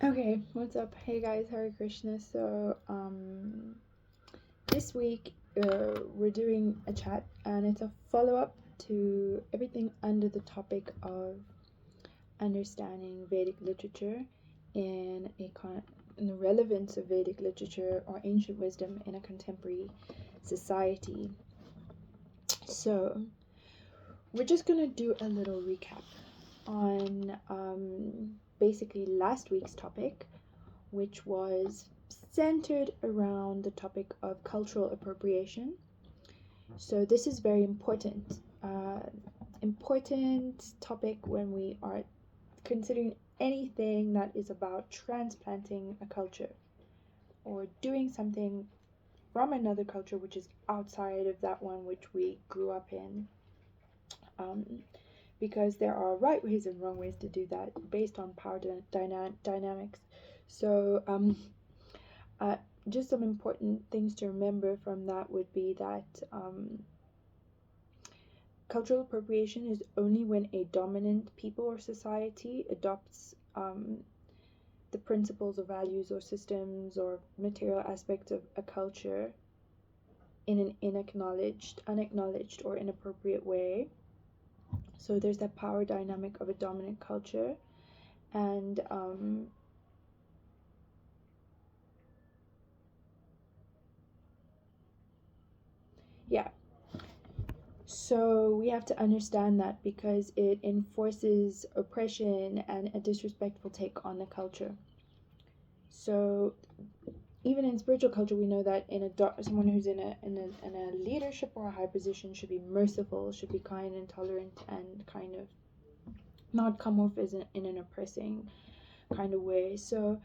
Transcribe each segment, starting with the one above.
Okay, what's up? Hey guys, Hare Krishna. This week we're doing a chat, and it's a follow up to everything under the topic of understanding Vedic literature in in the relevance of Vedic literature or ancient wisdom in a contemporary society. So, we're just gonna do a little recap on basically last week's topic, which was centered around the topic of cultural appropriation. So this is very important. Important topic when we are considering anything that is about transplanting a culture or doing something from another culture which is outside of that one which we grew up in. Um, because there are right ways and wrong ways to do that based on power dynamics. So Uh, just some important things to remember from that would be that cultural appropriation is only when a dominant people or society adopts the principles or values or systems or material aspects of a culture in an unacknowledged, or inappropriate way. So there's that power dynamic of a dominant culture, and yeah, so we have to understand that because it enforces oppression and a disrespectful take on the culture. So even in spiritual culture, we know that someone who's in a leadership or a high position should be merciful, should be kind and tolerant, and kind of not come off as in an oppressing kind of way. So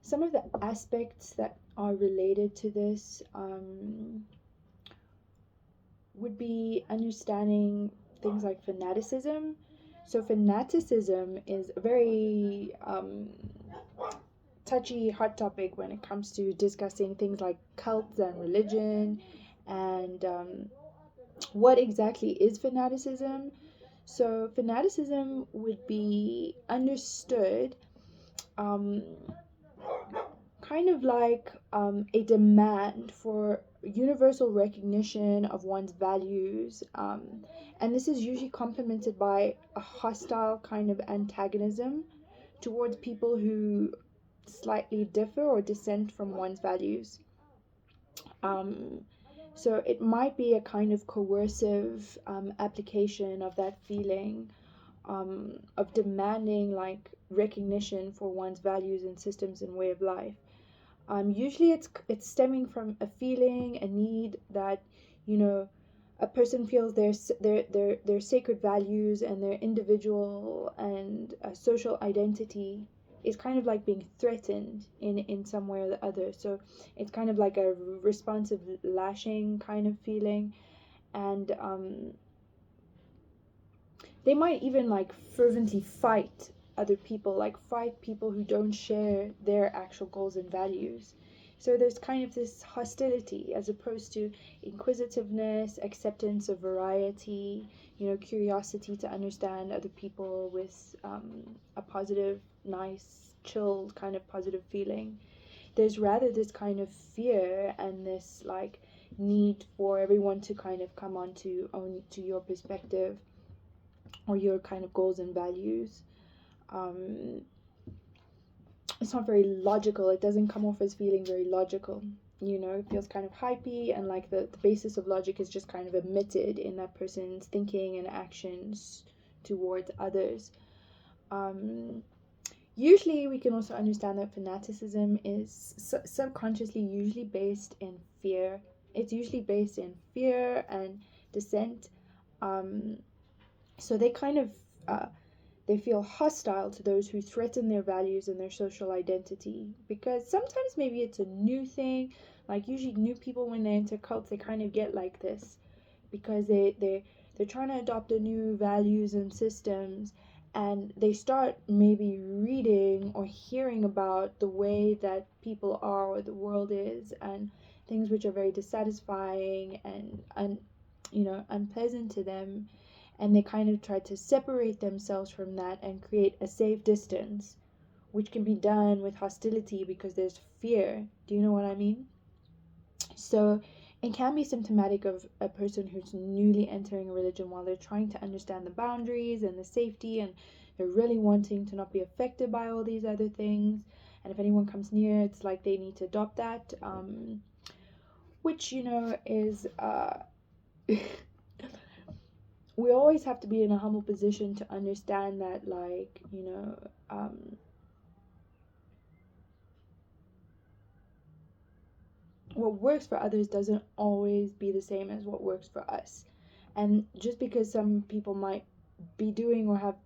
some of the aspects that are related to this would be understanding things like fanaticism. So, fanaticism is a very touchy, hot topic when it comes to discussing things like cults and religion and what exactly is fanaticism. So, fanaticism would be understood um, kind of like a demand for universal recognition of one's values. And this is usually complemented by a hostile kind of antagonism towards people who slightly differ or dissent from one's values. Um, so it might be a kind of coercive application of that feeling of demanding like recognition for one's values and systems and way of life. Usually it's stemming from a feeling, a need that, you know, a person feels their sacred values and their individual and social identity is kind of like being threatened in some way or the other. So it's kind of like a responsive lashing kind of feeling, and they might even like fervently fight other people, like fight people who don't share their actual goals and values. So there's kind of this hostility as opposed to inquisitiveness, acceptance of variety, curiosity to understand other people with a positive, nice, chilled kind of positive feeling. There's rather this kind of fear and this like need for everyone to kind of come on to your perspective or your kind of goals and values. Um, it's not very logical. It doesn't come off as feeling very logical. It feels kind of hypey, and like the basis of logic is just kind of omitted in that person's thinking and actions towards others. Um, Usually, we can also understand that fanaticism is subconsciously usually based in fear. It's usually based in fear and dissent. Um, so they kind of they feel hostile to those who threaten their values and their social identity, because sometimes maybe it's a new thing. Like usually new people, when they enter cults, they kind of get like this because they're trying to adopt a new values and systems, and they start maybe reading or hearing about the way that people are or the world is, and things which are very dissatisfying and unpleasant to them, and they kind of try to separate themselves from that and create a safe distance which can be done with hostility because there's fear. Do you know what I mean? So it can be symptomatic of a person who's newly entering a religion while they're trying to understand the boundaries and the safety, and they're really wanting to not be affected by all these other things. And if anyone comes near, it's like they need to adopt that, which, is we always have to be in a humble position to understand that, like, what works for others doesn't always be the same as what works for us. And just because some people might be doing or have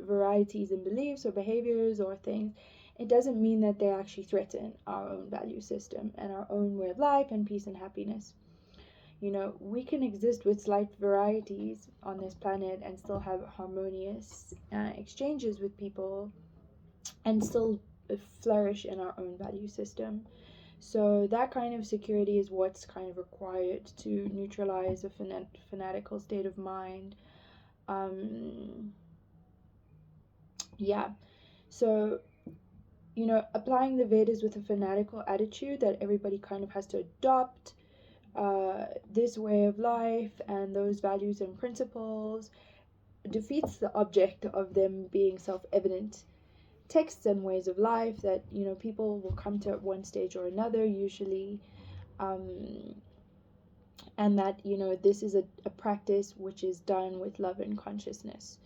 varieties in beliefs or behaviors or things, it doesn't mean that they actually threaten our own value system and our own way of life and peace and happiness. We can exist with slight varieties on this planet and still have harmonious exchanges with people and still flourish in our own value system. So that kind of security is what's kind of required to neutralize a fanatical state of mind. Yeah. So, applying the Vedas with a fanatical attitude that everybody kind of has to adopt this way of life and those values and principles defeats the object of them being self-evident texts and ways of life that people will come to at one stage or another usually, and that this is a practice which is done with love and consciousness.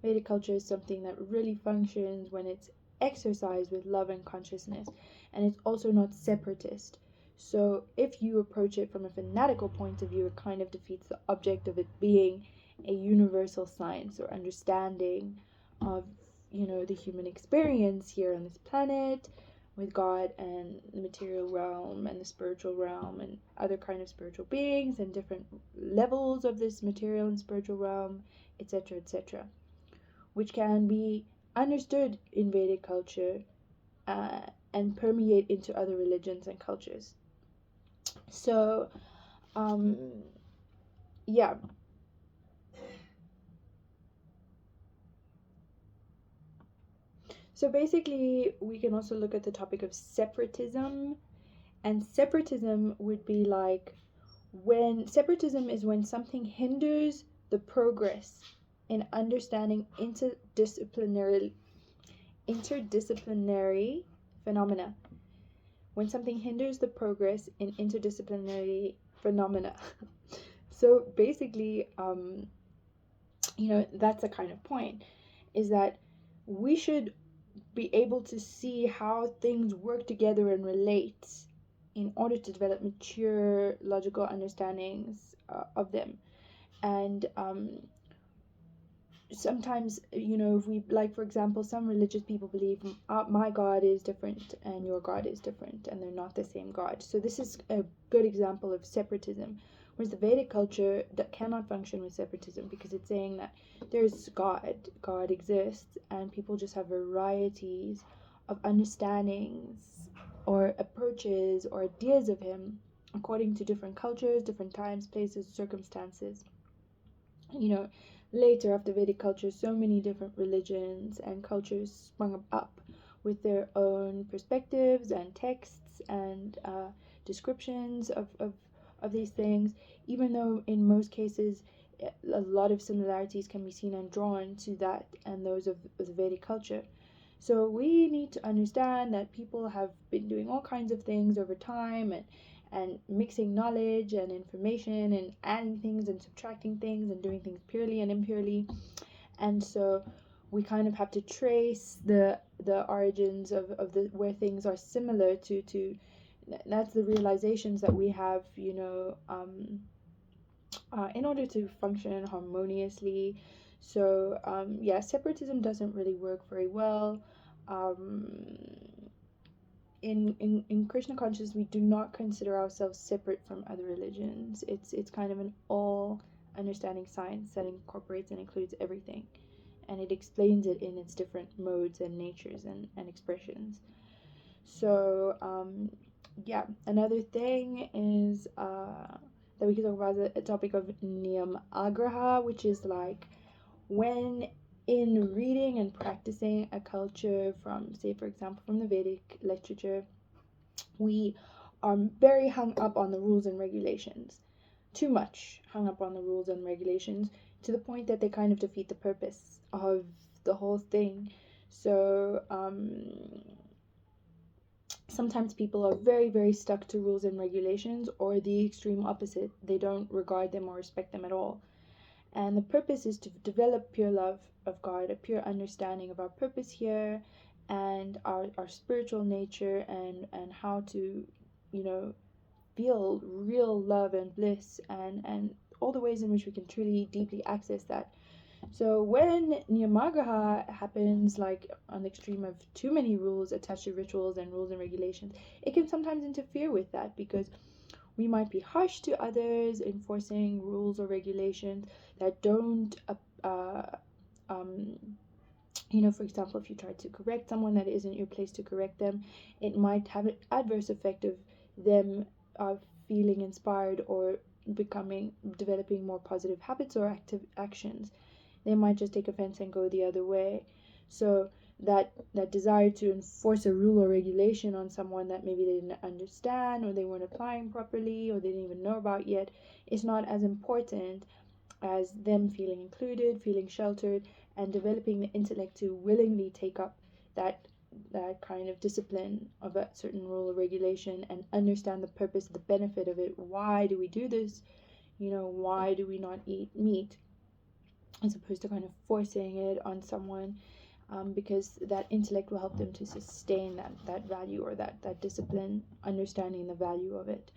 Vedic culture is something that really functions when it's exercised with love and consciousness, and it's also not separatist. So if you approach it from a fanatical point of view, it kind of defeats the object of it being a universal science or understanding of the human experience here on this planet with God and the material realm and the spiritual realm and other kind of spiritual beings and different levels of this material and spiritual realm, etc., etc., which can be understood in Vedic culture and permeate into other religions and cultures. So, yeah. So basically, we can also look at the topic of separatism. And separatism would be like separatism is when something hinders the progress in understanding interdisciplinary phenomena. When something hinders the progress in interdisciplinary phenomena. So basically, that's a kind of point, is that we should be able to see how things work together and relate in order to develop mature logical understandings of them. And sometimes, if we, like, for example, some religious people believe my God is different and your God is different and they're not the same God. So this is a good example of separatism. Whereas the Vedic culture that cannot function with separatism, because it's saying that there's God exists, and people just have varieties of understandings or approaches or ideas of him according to different cultures, different times, places, circumstances. Later, after Vedic culture, so many different religions and cultures sprung up with their own perspectives and texts and descriptions of these things, even though in most cases a lot of similarities can be seen and drawn to that and those of the Vedic culture. So we need to understand that people have been doing all kinds of things over time and mixing knowledge and information and adding things and subtracting things and doing things purely and impurely. And so we kind of have to trace the origins of the where things are similar to that's the realizations that we have, in order to function harmoniously. So separatism doesn't really work very well. In Krishna consciousness, we do not consider ourselves separate from other religions. It's kind of an all understanding science that incorporates and includes everything, and it explains it in its different modes and natures and expressions. So another thing is that we can talk about the topic of niyam agraha, which is like when in reading and practicing a culture from, say, for example, from the Vedic literature, we are very hung up on the rules and regulations, too much hung up on the rules and regulations, to the point that they kind of defeat the purpose of the whole thing. So sometimes people are very, very stuck to rules and regulations, or the extreme opposite. They don't regard them or respect them at all. And the purpose is to develop pure love of God, a pure understanding of our purpose here, and our spiritual nature, and how to, feel real love and bliss, and all the ways in which we can truly deeply access that. So when Niyamagraha happens, like on the extreme of too many rules attached to rituals and rules and regulations, it can sometimes interfere with that, because we might be harsh to others, enforcing rules or regulations that don't, for example, if you try to correct someone that isn't your place to correct them, it might have an adverse effect of them feeling inspired or developing more positive habits or active actions. They might just take offense and go the other way. So that desire to enforce a rule or regulation on someone that maybe they didn't understand, or they weren't applying properly, or they didn't even know about yet, is not as important as them feeling included, feeling sheltered, and developing the intellect to willingly take up that kind of discipline of a certain rule or regulation, and understand the purpose, the benefit of it. Why do we do this? Why do we not eat meat? As opposed to kind of forcing it on someone, because that intellect will help them to sustain that value, or that discipline, understanding the value of it.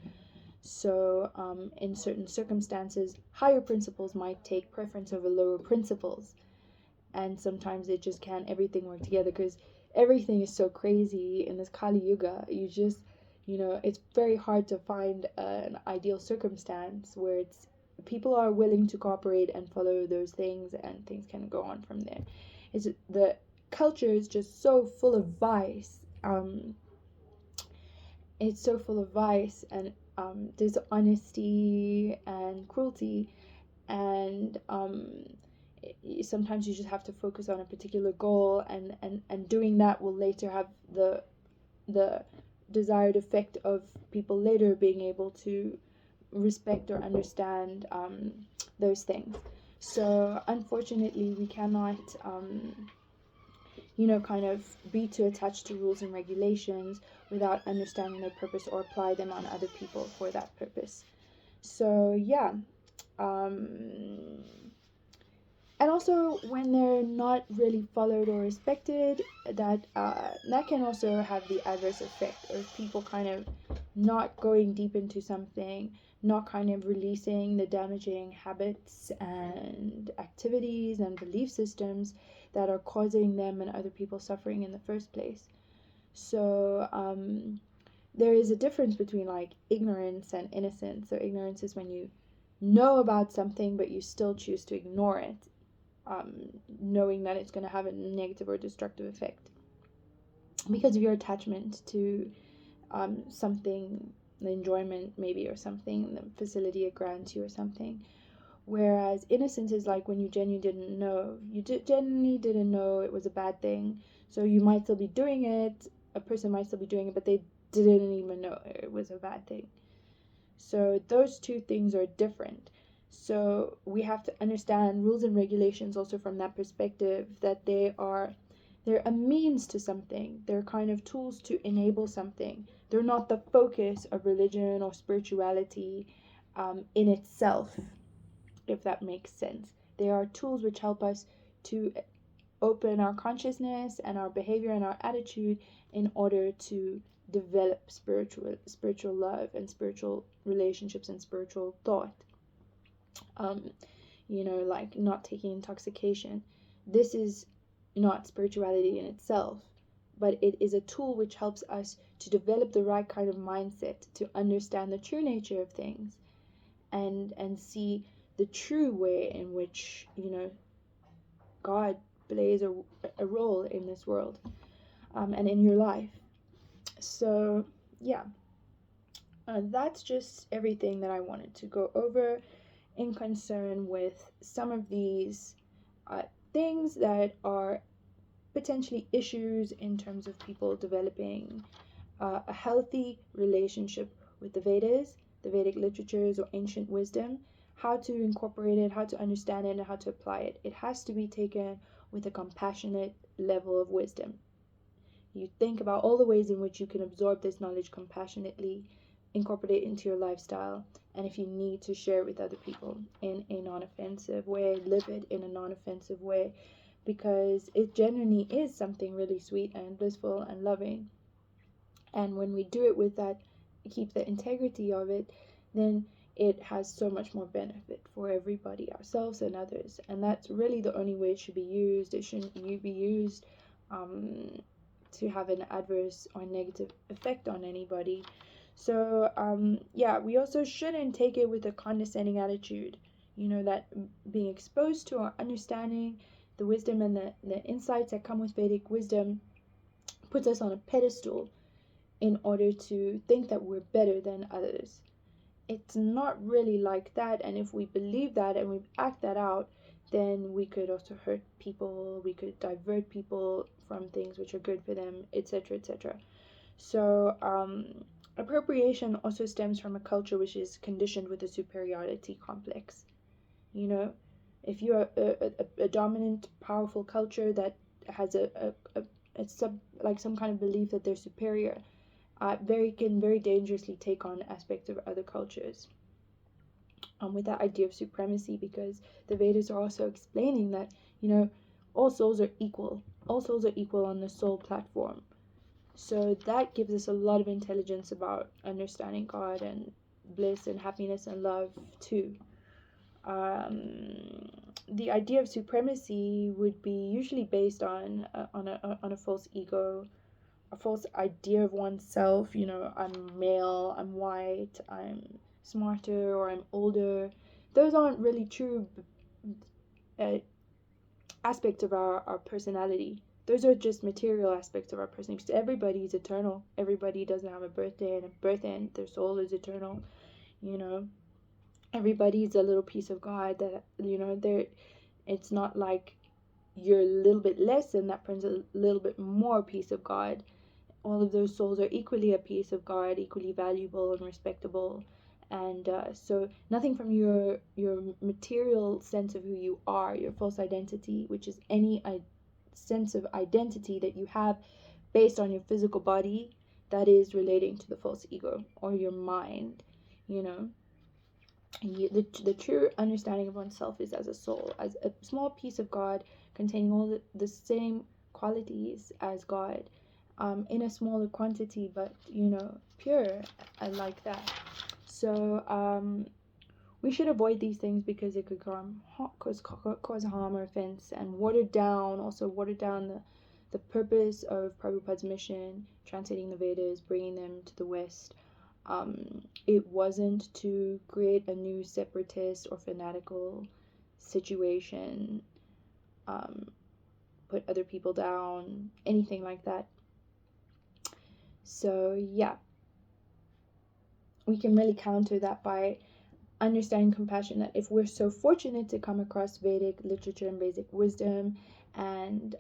So in certain circumstances, higher principles might take preference over lower principles, and sometimes it just can't everything work together, because everything is so crazy in this Kali Yuga. It's very hard to find an ideal circumstance where people are willing to cooperate and follow those things, and things can go on from there. The culture is just so full of vice. It's so full of vice and dishonesty and cruelty, and sometimes you just have to focus on a particular goal, and doing that will later have the desired effect of people later being able to respect or understand those things. So unfortunately, we cannot kind of be too attached to rules and regulations without understanding their purpose, or apply them on other people for that purpose. So yeah, and also when they're not really followed or respected, that can also have the adverse effect of people kind of not going deep into something, not kind of releasing the damaging habits and activities and belief systems that are causing them and other people suffering in the first place. So there is a difference between like ignorance and innocence. So ignorance is when you know about something but you still choose to ignore it, knowing that it's going to have a negative or destructive effect because of your attachment to something, the enjoyment maybe, or something, the facility it grants you or something. Whereas innocence is like when you genuinely didn't know. Genuinely didn't know it was a bad thing. So you might still be doing it. A person might still be doing it, but they didn't even know it was a bad thing. So those two things are different. So we have to understand rules and regulations also from that perspective, that they're a means to something. They're kind of tools to enable something. They're not the focus of religion or spirituality in itself, if that makes sense. They are tools which help us to open our consciousness and our behavior and our attitude in order to develop spiritual love and spiritual relationships and spiritual thought. Like not taking intoxication. This is not spirituality in itself, but it is a tool which helps us to develop the right kind of mindset, to understand the true nature of things, and see the true way in which God plays a role in this world, and in your life. So yeah, that's just everything that I wanted to go over in concern with some of these things that are potentially issues in terms of people developing a healthy relationship with the Vedas, the Vedic literatures, or ancient wisdom, how to incorporate it, how to understand it, and how to apply it. It has to be taken with a compassionate level of wisdom. You think about all the ways in which you can absorb this knowledge compassionately, incorporate it into your lifestyle, and if you need to share it with other people in a non-offensive way, live it in a non-offensive way, because it genuinely is something really sweet and blissful and loving. And when we do it with that, keep the integrity of it, then it has so much more benefit for everybody, ourselves and others. And that's really the only way it should be used. It shouldn't be used to have an adverse or negative effect on anybody. So yeah, we also shouldn't take it with a condescending attitude. That being exposed to or understanding the wisdom and the insights that come with Vedic wisdom puts us on a pedestal in order to think that we're better than others. It's not really like that, and if we believe that and we act that out, then we could also hurt people, we could divert people from things which are good for them, etc., etc. So appropriation also stems from a culture which is conditioned with a superiority complex. If you're a dominant, powerful culture that has like some kind of belief that they're superior, can very dangerously take on aspects of other cultures, with that idea of supremacy, because the Vedas are also explaining that all souls are equal. All souls are equal on the soul platform. So that gives us a lot of intelligence about understanding God and bliss and happiness and love too. The idea of supremacy would be usually based on a false ego, a false idea of oneself. I'm male, I'm white, I'm smarter, or I'm older. Those aren't really true aspects of our personality. Those are just material aspects of our personality, because everybody is eternal. Everybody doesn't have a birthday and a birth end. Their soul is eternal. Everybody's a little piece of God that, it's not like you're a little bit less and that person's a little bit more piece of God. All of those souls are equally a piece of God, equally valuable and respectable. And so nothing from your material sense of who you are, your false identity, which is any sense of identity that you have based on your physical body, that is relating to the false ego or your mind. The true understanding of oneself is as a soul, as a small piece of God containing all the same qualities as God, in a smaller quantity, but pure. I like that. So we should avoid these things because it could cause harm or offense, and water down the purpose of Prabhupada's mission, translating the Vedas, bringing them to the West. It wasn't to create a new separatist or fanatical situation, put other people down, anything like that. So yeah, we can really counter that by understanding compassion, that if we're so fortunate to come across Vedic literature and Vedic wisdom, and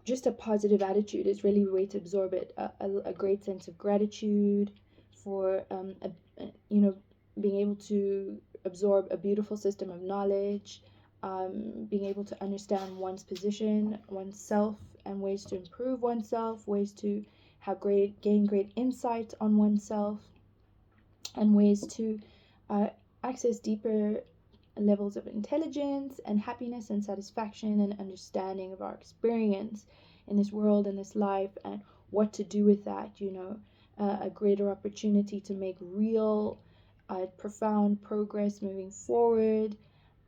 just a positive attitude is really a way to absorb it. A great sense of gratitude for being able to absorb a beautiful system of knowledge, being able to understand one's position, oneself, and ways to improve oneself, ways to gain great insight on oneself, and ways to access deeper levels of intelligence and happiness and satisfaction and understanding of our experience in this world and this life, and what to do with that. A greater opportunity to make real profound progress moving forward,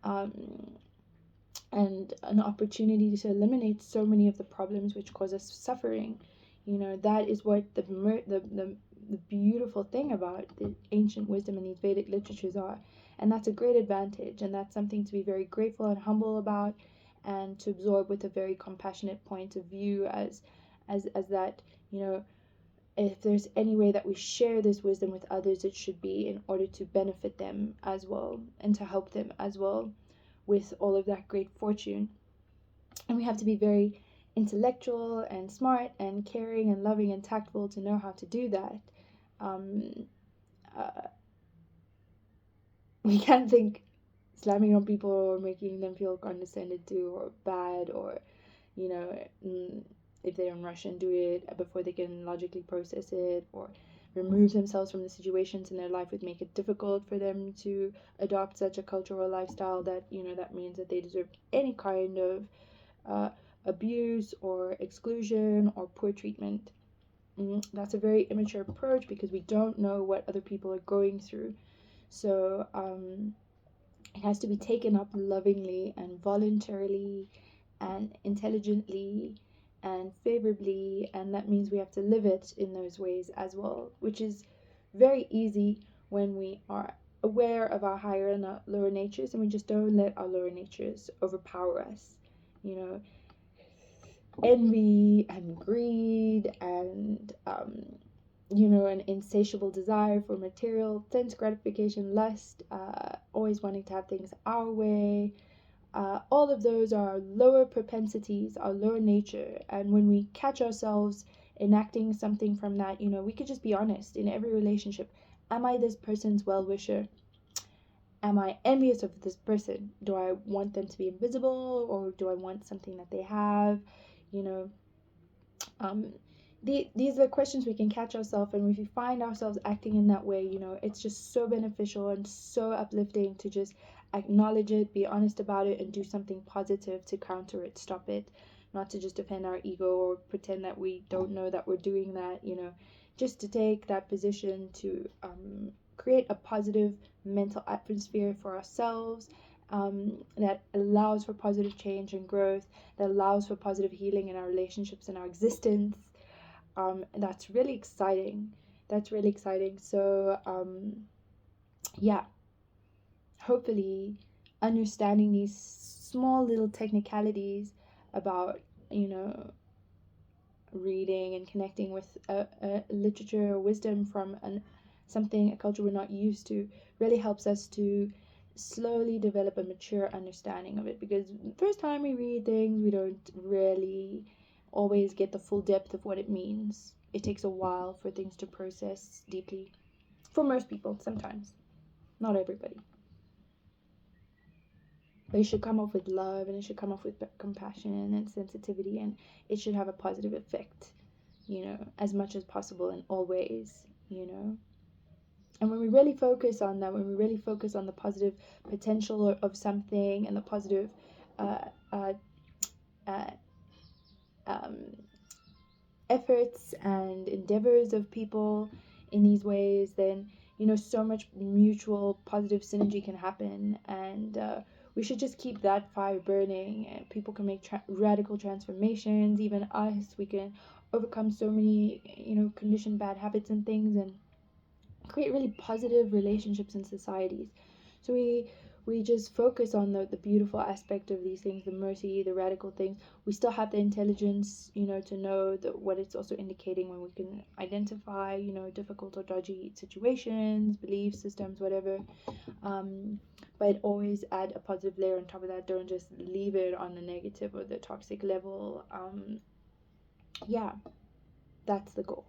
and an opportunity to eliminate so many of the problems which cause us suffering. That is what the beautiful thing about the ancient wisdom and these Vedic literatures are. And that's a great advantage, and that's something to be very grateful and humble about, and to absorb with a very compassionate point of view, as that, if there's any way that we share this wisdom with others, it should be in order to benefit them as well and to help them as well, with all of that great fortune. And we have to be very intellectual and smart and caring and loving and tactful to know how to do that. Um, we can't think slamming on people or making them feel condescended to or bad, or, you know, if they don't rush and do it before they can logically process it, or remove themselves from the situations in their life would make it difficult for them to adopt such a cultural lifestyle that, you know, that means that they deserve any kind of abuse or exclusion or poor treatment. That's a very immature approach because we don't know what other people are going through. So it has to be taken up lovingly and voluntarily and intelligently and favorably, and that means we have to live it in those ways as well, which is very easy when we are aware of our higher and our lower natures, and we just don't let our lower natures overpower us. You know, envy and greed and an insatiable desire for material sense gratification, lust, always wanting to have things our way. All of those are lower propensities, our lower nature. And when we catch ourselves enacting something from that, we could just be honest in every relationship. Am I this person's well wisher? Am I envious of this person? Do I want them to be invisible, or do I want something that they have? You know, these are questions we can catch ourselves, and if we find ourselves acting in that way, it's just so beneficial and so uplifting to just acknowledge it, be honest about it, and do something positive to counter it, stop it, not to just defend our ego or pretend that we don't know that we're doing that, just to take that position to create a positive mental atmosphere for ourselves, that allows for positive change and growth, that allows for positive healing in our relationships and our existence. That's really exciting. So, yeah, hopefully understanding these small little technicalities about, reading and connecting with a literature or wisdom from a culture we're not used to, really helps us to slowly develop a mature understanding of it, because the first time we read things, we don't really always get the full depth of what it means. It takes a while for things to process deeply. For most people, sometimes. Not everybody. But it should come off with love, and it should come off with compassion and sensitivity, and it should have a positive effect, as much as possible in all ways, And when we really focus on that, when we really focus on the positive potential of something and the positive uh, uh, uh, um, efforts and endeavors of people in these ways, then so much mutual positive synergy can happen, and we should just keep that fire burning, and people can make radical transformations. Even us, we can overcome so many conditioned bad habits and things, and create really positive relationships in societies. So we just focus on the beautiful aspect of these things, the mercy, the radical things. We still have the intelligence, to know what it's also indicating when we can identify, difficult or dodgy situations, belief systems, whatever. But always add a positive layer on top of that. Don't just leave it on the negative or the toxic level. Yeah, that's the goal.